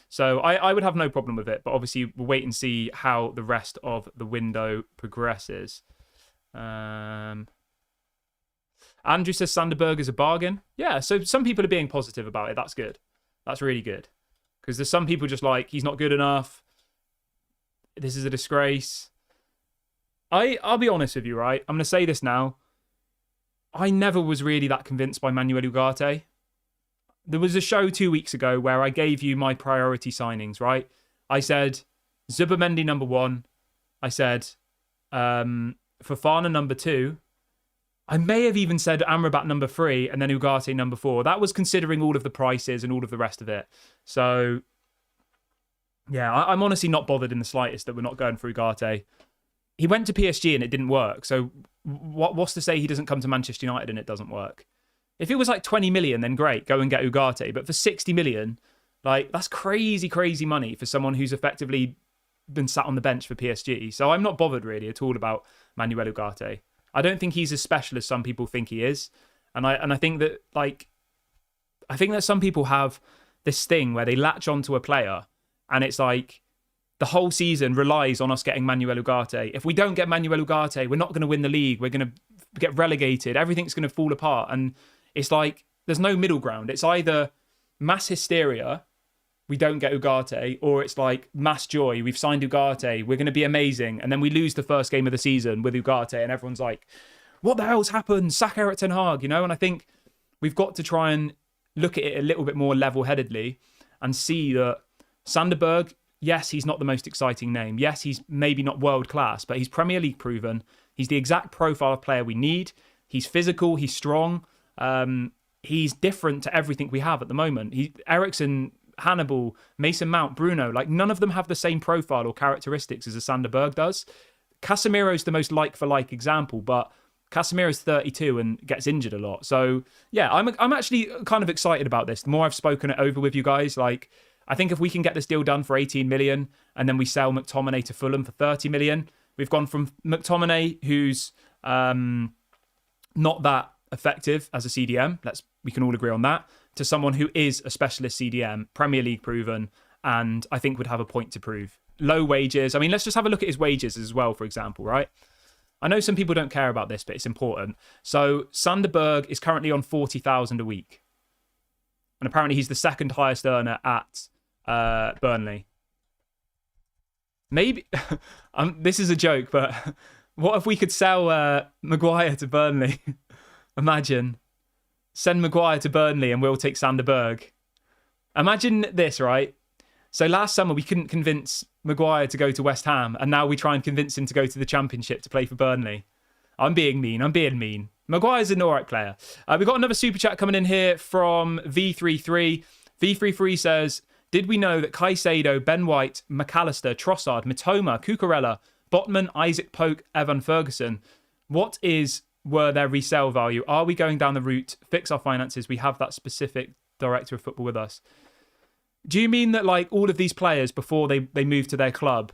So I would have no problem with it, but obviously we'll wait and see how the rest of the window progresses. Andrew says Sander Berge is a bargain. Yeah, so some people are being positive about it. That's good. That's really good. Because there's some people just he's not good enough. This is a disgrace. I'll be honest with you, right? I'm going to say this now. I never was really that convinced by Manuel Ugarte. There was a show 2 weeks ago where I gave you my priority signings, right? I said Zubimendi number 1. I said Fofana number 2. I may have even said Amrabat number 3 and then Ugarte number 4. That was considering all of the prices and all of the rest of it. So, yeah, I'm honestly not bothered in the slightest that we're not going for Ugarte. He went to PSG and it didn't work. So what's to say he doesn't come to Manchester United and it doesn't work? If it was 20 million, then great, go and get Ugarte. But for 60 million, that's crazy, crazy money for someone who's effectively been sat on the bench for PSG. So I'm not bothered really at all about Manuel Ugarte. I don't think he's as special as some people think he is. And I think that I think that some people have this thing where they latch onto a player and it's the whole season relies on us getting Manuel Ugarte. If we don't get Manuel Ugarte, we're not going to win the league. We're going to get relegated. Everything's going to fall apart. And it's there's no middle ground. It's either mass hysteria, we don't get Ugarte, or it's mass joy, we've signed Ugarte, we're going to be amazing, and then we lose the first game of the season with Ugarte, and everyone's like, what the hell's happened? Sack Erik ten Hag, And I think we've got to try and look at it a little bit more level-headedly and see that Sander Berge, yes, he's not the most exciting name. Yes, he's maybe not world-class, but he's Premier League proven. He's the exact profile of player we need. He's physical, he's strong. He's different to everything we have at the moment. Eriksen, Hannibal, Mason Mount, Bruno, none of them have the same profile or characteristics as a Sander Berge does. Casemiro's the most like-for-like example, but Casemiro's 32 and gets injured a lot. So, yeah, I'm actually kind of excited about this. The more I've spoken it over with you guys, I think if we can get this deal done for 18 million and then we sell McTominay to Fulham for 30 million, we've gone from McTominay, who's not that effective as a CDM, we can all agree on that, to someone who is a specialist CDM, Premier League proven, and I think would have a point to prove. Low wages. I mean, let's just have a look at his wages as well, for example, right? I know some people don't care about this, but it's important. So Sander Berge is currently on 40,000 a week. And apparently he's the second highest earner at Burnley. Maybe, this is a joke, but what if we could sell Maguire to Burnley? Imagine. Send Maguire to Burnley and we'll take Sander Berge. Imagine this, right? So last summer we couldn't convince Maguire to go to West Ham, and now we try and convince him to go to the Championship to play for Burnley. I'm being mean. Maguire's an alright player. We've got another super chat coming in here from V33. V33 says, did we know that Caicedo, Ben White, McAllister, Trossard, Mitoma, Cucurella, Botman, Isaac Pope, Evan Ferguson, were their resale value? Are we going down the route, fix our finances? We have that specific director of football with us. Do you mean that all of these players before they moved to their club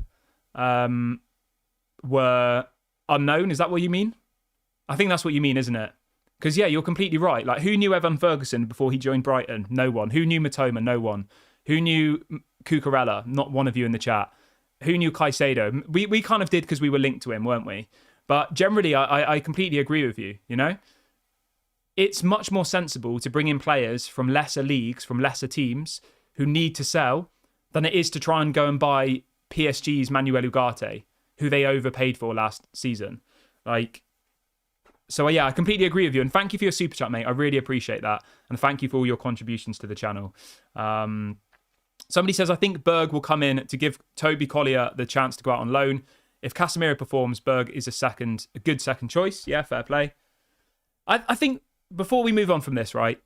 were unknown? Is that what you mean? I think that's what you mean, isn't it? Because, yeah, you're completely right. Who knew Evan Ferguson before he joined Brighton? No one. Who knew Mitoma? No one. Who knew Cucurella? Not one of you in the chat. Who knew Caicedo? We kind of did because we were linked to him, weren't we? But generally, I completely agree with you, you know? It's much more sensible to bring in players from lesser leagues, from lesser teams who need to sell than it is to try and go and buy PSG's Manuel Ugarte, who they overpaid for last season. So yeah, I completely agree with you. And thank you for your super chat, mate. I really appreciate that. And thank you for all your contributions to the channel. Somebody says, I think Berge will come in to give Toby Collier the chance to go out on loan. If Casemiro performs, Berge is a good second choice. Yeah, fair play. I think before we move on from this, right,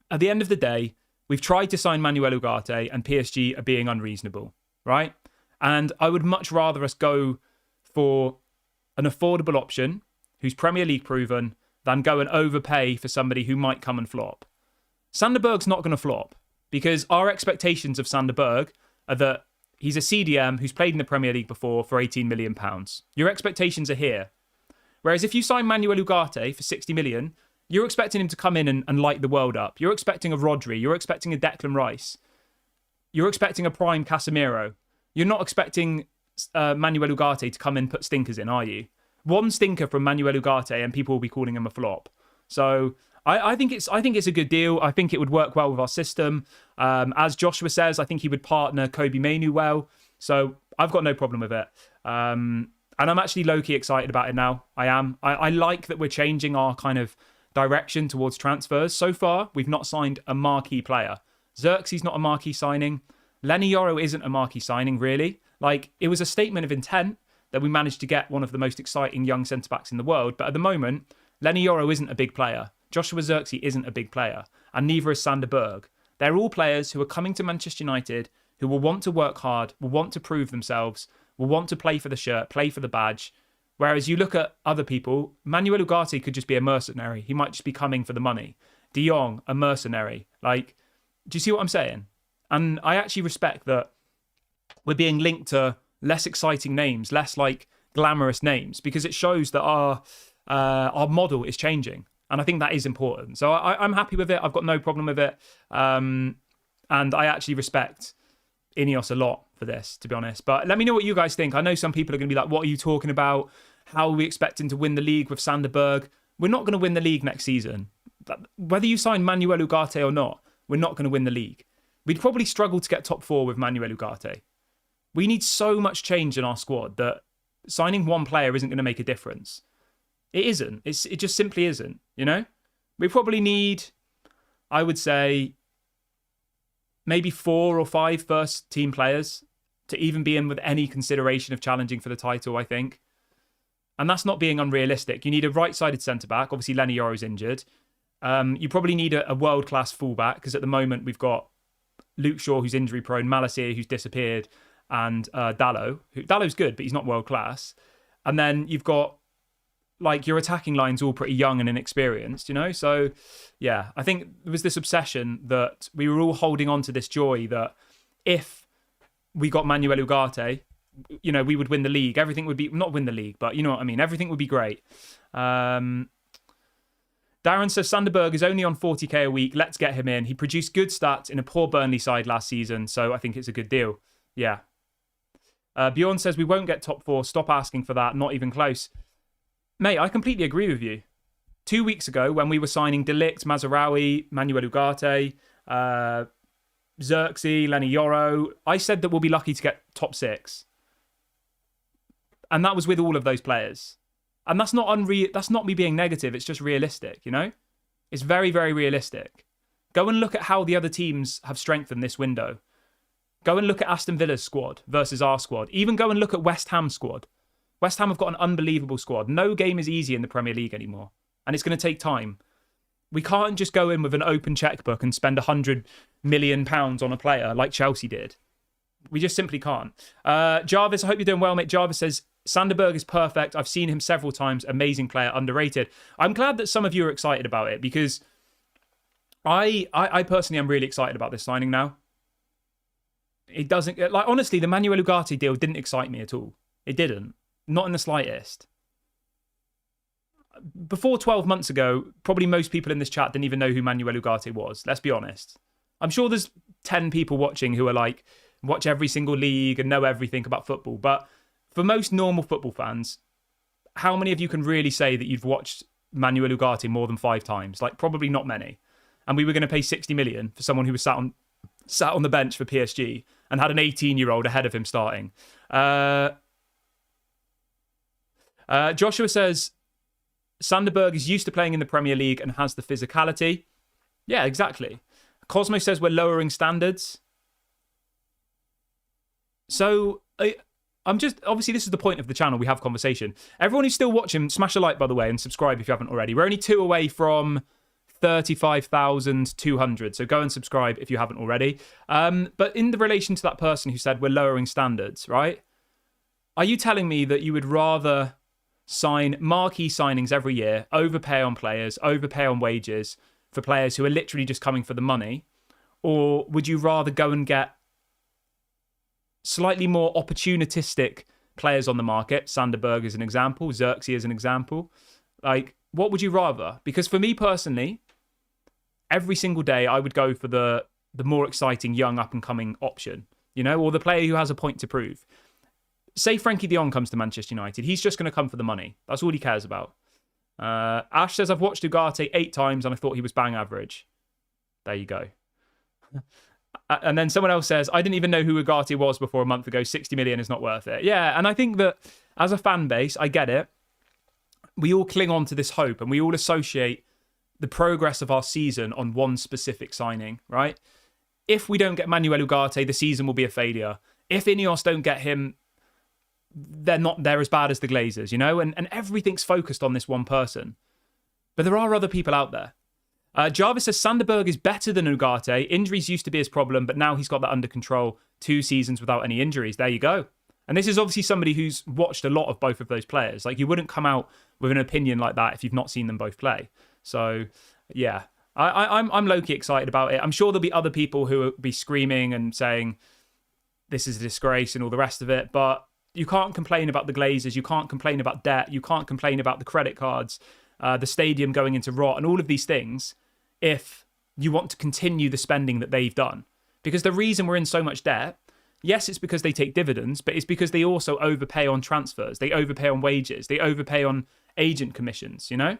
at the end of the day, we've tried to sign Manuel Ugarte and PSG are being unreasonable, right? And I would much rather us go for an affordable option who's Premier League proven than go and overpay for somebody who might come and flop. Sander Berge's not going to flop because our expectations of Sander Berge are that he's a CDM who's played in the Premier League before for £18 million. Your expectations are here. Whereas if you sign Manuel Ugarte for 60 million, you're expecting him to come in and light the world up. You're expecting a Rodri. You're expecting a Declan Rice. You're expecting a prime Casemiro. You're not expecting Manuel Ugarte to come and put stinkers in, are you? One stinker from Manuel Ugarte and people will be calling him a flop. So I think it's a good deal. I think it would work well with our system. As Joshua says, I think he would partner Kobe Mainoo well. So I've got no problem with it. And I'm actually low-key excited about it now. I am. I like that we're changing our kind of direction towards transfers. So far, we've not signed a marquee player. Xerxes not a marquee signing. Lenny Yoro isn't a marquee signing, really. It was a statement of intent that we managed to get one of the most exciting young centre-backs in the world. But at the moment, Lenny Yoro isn't a big player. Joshua Xerxes isn't a big player. And neither is Sander Berge. They're all players who are coming to Manchester United, who will want to work hard, will want to prove themselves, will want to play for the shirt, play for the badge. Whereas you look at other people, Manuel Ugarte could just be a mercenary. He might just be coming for the money. De Jong, a mercenary. Do you see what I'm saying? And I actually respect that we're being linked to less exciting names, less glamorous names, because it shows that our model is changing. And I think that is important. So I'm happy with it. I've got no problem with it. And I actually respect Ineos a lot for this, to be honest. But let me know what you guys think. I know some people are going to be like, what are you talking about? How are we expecting to win the league with Sander Berge? We're not going to win the league next season. Whether you sign Manuel Ugarte or not, we're not going to win the league. We'd probably struggle to get top 4 with Manuel Ugarte. We need so much change in our squad that signing one player isn't going to make a difference. It isn't. It just simply isn't, you know? We probably need, I would say, maybe 4 or 5 first team players to even be in with any consideration of challenging for the title, I think. And that's not being unrealistic. You need a right-sided centre-back. Obviously, Lenny Yoro's injured. You probably need a world-class fullback because at the moment we've got Luke Shaw, who's injury-prone, Malacia, who's disappeared, and Dallo. Dallo's good, but he's not world-class. And then you've got your attacking line's all pretty young and inexperienced, you know? So, yeah, I think there was this obsession that we were all holding on to this joy that if we got Manuel Ugarte, you know, we would win the league. Everything would be, not win the league, but you know what I mean? Everything would be great. Darren says, Sander Berge is only on 40k a week. Let's get him in. He produced good stats in a poor Burnley side last season, so I think it's a good deal. Yeah. Bjorn says, we won't get top 4. Stop asking for that. Not even close. Mate, I completely agree with you. 2 weeks ago, when we were signing De Ligt, Mazraoui, Manuel Ugarte, Xerxes, Lenny Yoro, I said that we'll be lucky to get top 6. And that was with all of those players. And that's not me being negative, it's just realistic, you know? It's very, very realistic. Go and look at how the other teams have strengthened this window. Go and look at Aston Villa's squad versus our squad. Even go and look at West Ham's squad. West Ham have got an unbelievable squad. No game is easy in the Premier League anymore. And it's going to take time. We can't just go in with an open checkbook and spend £100 million on a player like Chelsea did. We just simply can't. Jarvis, I hope you're doing well, mate. Jarvis says, Sander Berge is perfect. I've seen him several times. Amazing player, underrated. I'm glad that some of you are excited about it because I personally am really excited about this signing now. It doesn't, honestly, the Manuel Ugarte deal didn't excite me at all. It didn't. Not in the slightest. Before 12 months ago, probably most people in this chat didn't even know who Manuel Ugarte was. Let's be honest. I'm sure there's 10 people watching who are watch every single league and know everything about football. But for most normal football fans, how many of you can really say that you've watched Manuel Ugarte more than 5 times? Like, probably not many. And we were going to pay 60 million for someone who was sat on the bench for PSG and had an 18-year-old ahead of him starting. Joshua says, Sander Berge is used to playing in the Premier League and has the physicality. Yeah, exactly. Cosmo says we're lowering standards. So, I'm just... Obviously, this is the point of the channel. We have conversation. Everyone who's still watching, smash a like, by the way, and subscribe if you haven't already. We're only 2 away from 35,200. So go and subscribe if you haven't already. But in the relation to that person who said we're lowering standards, right? Are you telling me that you would rather sign marquee signings every year, overpay on players, overpay on wages for players who are literally just coming for the money? Or would you rather go and get slightly more opportunistic players on the market? Sander Berge is an example, Xerxes is an example. Like, what would you rather? Because for me personally, every single day I would go for the more exciting young up-and-coming option, you know, or the player who has a point to prove. Say Frankie de Jong comes to Manchester United. He's just going to come for the money. That's all he cares about. Ash says, I've watched Ugarte 8 times and I thought he was bang average. There you go. And then someone else says, I didn't even know who Ugarte was before a month ago. 60 million is not worth it. Yeah, and I think that as a fan base, I get it. We all cling on to this hope and we all associate the progress of our season on one specific signing, right? If we don't get Manuel Ugarte, the season will be a failure. If Ineos don't get him, they're as bad as the Glazers, you know? And everything's focused on this one person. But there are other people out there. Jarvis says Sander Berge is better than Ugarte. Injuries used to be his problem, but now he's got that under control. 2 seasons without any injuries. There you go. And this is obviously somebody who's watched a lot of both of those players. Like, you wouldn't come out with an opinion like that if you've not seen them both play. So, yeah. I'm low-key excited about it. I'm sure there'll be other people who will be screaming and saying this is a disgrace and all the rest of it, but you can't complain about the Glazers. You can't complain about debt. You can't complain about the credit cards, the stadium going into rot, and all of these things if you want to continue the spending that they've done. Because the reason we're in so much debt, yes, it's because they take dividends, but it's because they also overpay on transfers. They overpay on wages. They overpay on agent commissions, you know?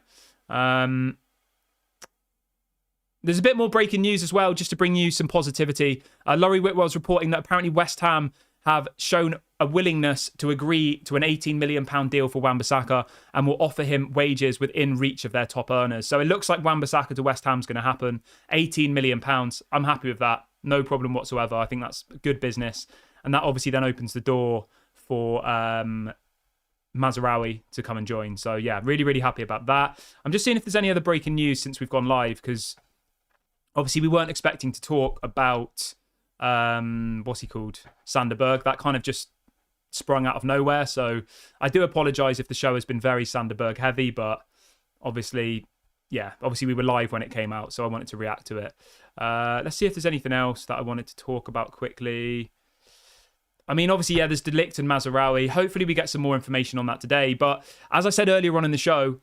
There's a bit more breaking news as well, just to bring you some positivity. Laurie Whitwell's reporting that apparently West Ham have shown a willingness to agree to an £18 million deal for Wan-Bissaka and will offer him wages within reach of their top earners. So it looks like Wan-Bissaka to West Ham's going to happen. £18 million. I'm happy with that. No problem whatsoever. I think that's good business. And that obviously then opens the door for Mazraoui to come and join. So yeah, really, really happy about that. I'm just seeing if there's any other breaking news since we've gone live, because obviously we weren't expecting to talk about what's he called? Sander Berge. That kind of just sprung out of nowhere. So I do apologise if the show has been very Sander Berge heavy, but obviously we were live when it came out, so I wanted to react to it. Let's see if there's anything else that I wanted to talk about quickly. I mean, obviously, yeah, there's De Ligt and Mazraoui. Hopefully we get some more information on that today. But as I said earlier on in the show,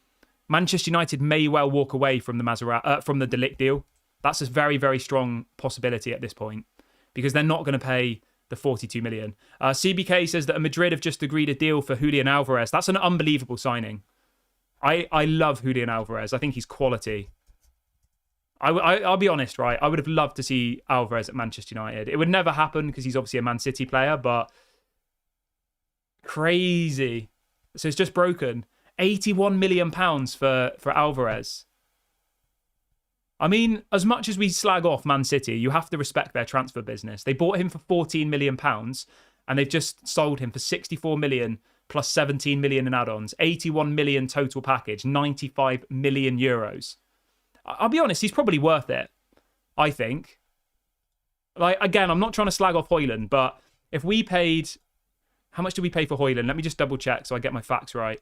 Manchester United may well walk away from the from the De Ligt deal. That's a very, very strong possibility at this point, because they're not going to pay the 42 million. CBK says that Madrid have just agreed a deal for Julian Alvarez. That's an unbelievable signing. I love Julian Alvarez. I think he's quality. I'll be honest, right? I would have loved to see Alvarez at Manchester United. It would never happen because he's obviously a Man City player, but crazy. So it's just broken. £81 million for Alvarez. I mean, as much as we slag off Man City, you have to respect their transfer business. They bought him for £14 million and they've just sold him for 64 million plus 17 million in add-ons, 81 million total package, 95 million euros. I'll be honest, he's probably worth it, I think. Like, again, I'm not trying to slag off Højlund, but if we paid... How much did we pay for Højlund? Let me just double check so I get my facts right.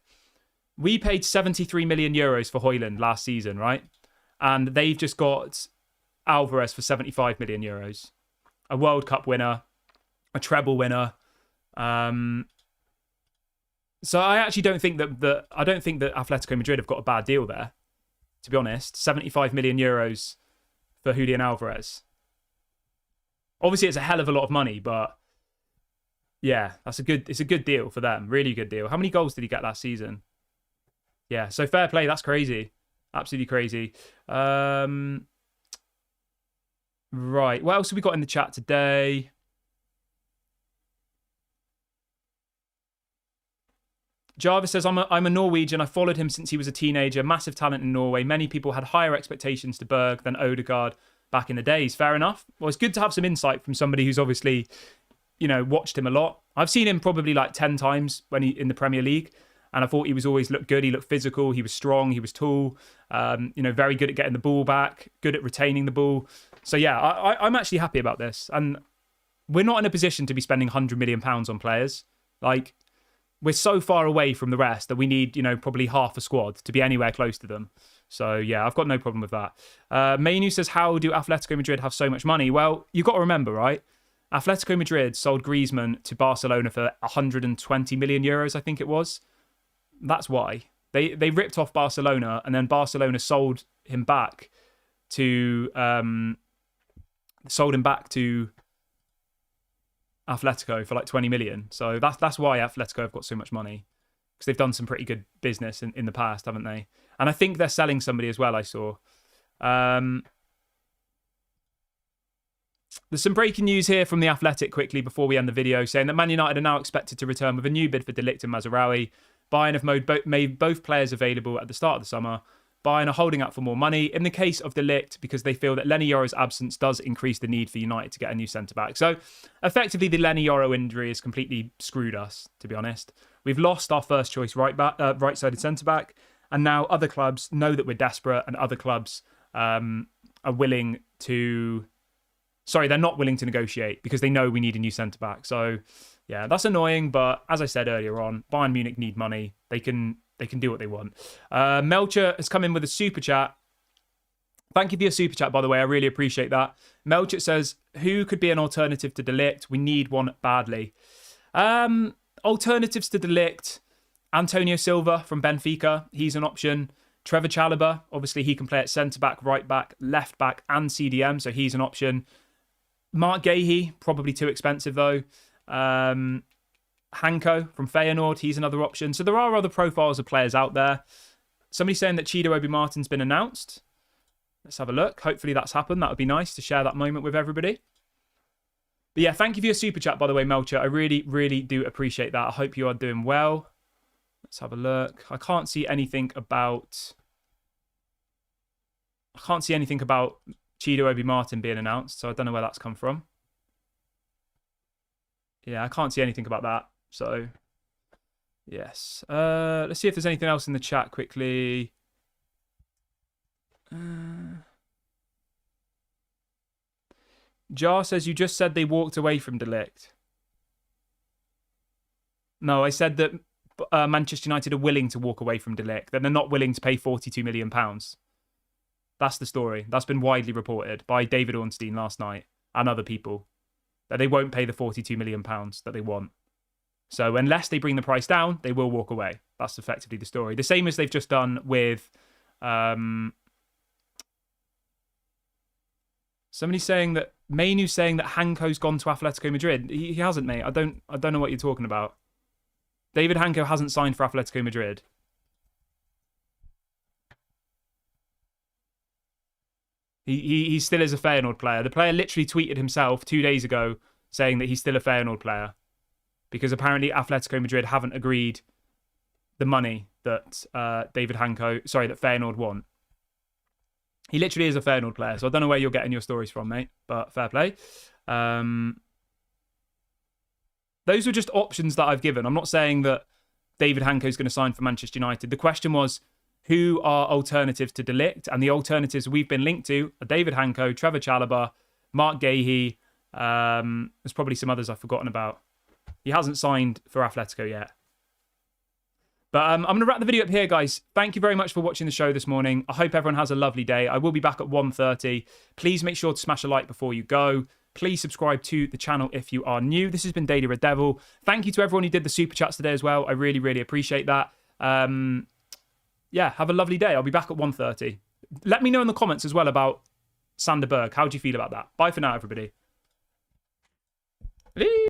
We paid 73 million euros for Højlund last season, right? And they've just got Alvarez for 75 million euros. A World Cup winner, a treble winner. So I actually don't think that Atletico Madrid have got a bad deal there, to be honest. 75 million euros for Julian Alvarez. Obviously, it's a hell of a lot of money, but yeah, it's a good deal for them. Really good deal. How many goals did he get last season? Yeah, so fair play. That's crazy. Absolutely crazy. Right. What else have we got in the chat today? Jarvis says, I'm a Norwegian. I followed him since he was a teenager. Massive talent in Norway. Many people had higher expectations to Berge than Odegaard back in the days. Fair enough. Well, it's good to have some insight from somebody who's obviously, watched him a lot. I've seen him probably like 10 times when he in the Premier League. And I thought he was always looked good. He looked physical. He was strong. He was tall. Very good at getting the ball back. Good at retaining the ball. So yeah, I'm actually happy about this. And we're not in a position to be spending £100 million on players. Like, we're so far away from the rest that we need, probably half a squad to be anywhere close to them. So, yeah, I've got no problem with that. Mainu says, how do Atletico Madrid have so much money? Well, you've got to remember, right? Atletico Madrid sold Griezmann to Barcelona for 120 million euros, I think it was. That's why. They ripped off Barcelona, and then Barcelona sold him back to Atletico for like 20 million. So that's why Atletico have got so much money, because they've done some pretty good business in the past, haven't they? And I think they're selling somebody as well, I saw. There's some breaking news here from The Athletic quickly before we end the video, saying that Man United are now expected to return with a new bid for De Ligt and Mazraoui. Bayern have made both players available at the start of the summer. Bayern are holding out for more money in the case of De Ligt because they feel that Lenny Yoro's absence does increase the need for United to get a new centre-back. So effectively, the Lenny Yoro injury has completely screwed us, to be honest. We've lost our first choice right-sided centre-back, and now other clubs know that we're desperate, and other clubs are willing to... Sorry, they're not willing to negotiate because they know we need a new centre-back. So yeah, that's annoying, but as I said earlier on, Bayern Munich need money. They can do what they want. Melcher has come in with a super chat. Thank you for your super chat, by the way. I really appreciate that. Melcher says, who could be an alternative to De Ligt? We need one badly. Alternatives to De Ligt, Antonio Silva from Benfica. He's an option. Trevor Chalobah, obviously he can play at centre-back, right-back, left-back and CDM, so he's an option. Mark Gahey, probably too expensive though. Hanko from Feyenoord, he's another option. So there are other profiles of players out there. Somebody's saying that Chido Obi Martin's been announced. Let's have a look. Hopefully that's happened. That would be nice to share that moment with everybody. But yeah, thank you for your super chat, by the way, Melcher. I really, really do appreciate that. I hope you are doing well. Let's have a look. I can't see anything about Chido Obi Martin being announced, so I don't know where that's come from. Yeah, I can't see anything about that. So, yes. Let's see if there's anything else in the chat quickly. Jar says, you just said they walked away from De Ligt. No, I said that Manchester United are willing to walk away from De Ligt. That they're not willing to pay £42 million. That's the story. That's been widely reported by David Ornstein last night and other people. That they won't pay the £42 million that they want. So unless they bring the price down, they will walk away. That's effectively the story. The same as they've just done with... Somebody's saying that... Mainu's saying that Hanko's gone to Atletico Madrid. He hasn't, mate. I don't know what you're talking about. David Hanko hasn't signed for Atletico Madrid. He still is a Feyenoord player. The player literally tweeted himself 2 days ago saying that he's still a Feyenoord player because apparently Atletico Madrid haven't agreed the money that that Feyenoord want. He literally is a Feyenoord player, so I don't know where you're getting your stories from, mate, but fair play. Those were just options that I've given. I'm not saying that David Hanko is going to sign for Manchester United. The question was, who are alternatives to De Ligt? And the alternatives we've been linked to are David Hanko, Trevor Chalobah, Mark Gahey. There's probably some others I've forgotten about. He hasn't signed for Atletico yet. But I'm going to wrap the video up here, guys. Thank you very much for watching the show this morning. I hope everyone has a lovely day. I will be back at 1:30. Please make sure to smash a like before you go. Please subscribe to the channel if you are new. This has been Daily Red Devil. Thank you to everyone who did the super chats today as well. I really, really appreciate that. Yeah, have a lovely day. I'll be back at 1:30. Let me know in the comments as well about Sander Berge. How do you feel about that? Bye for now, everybody.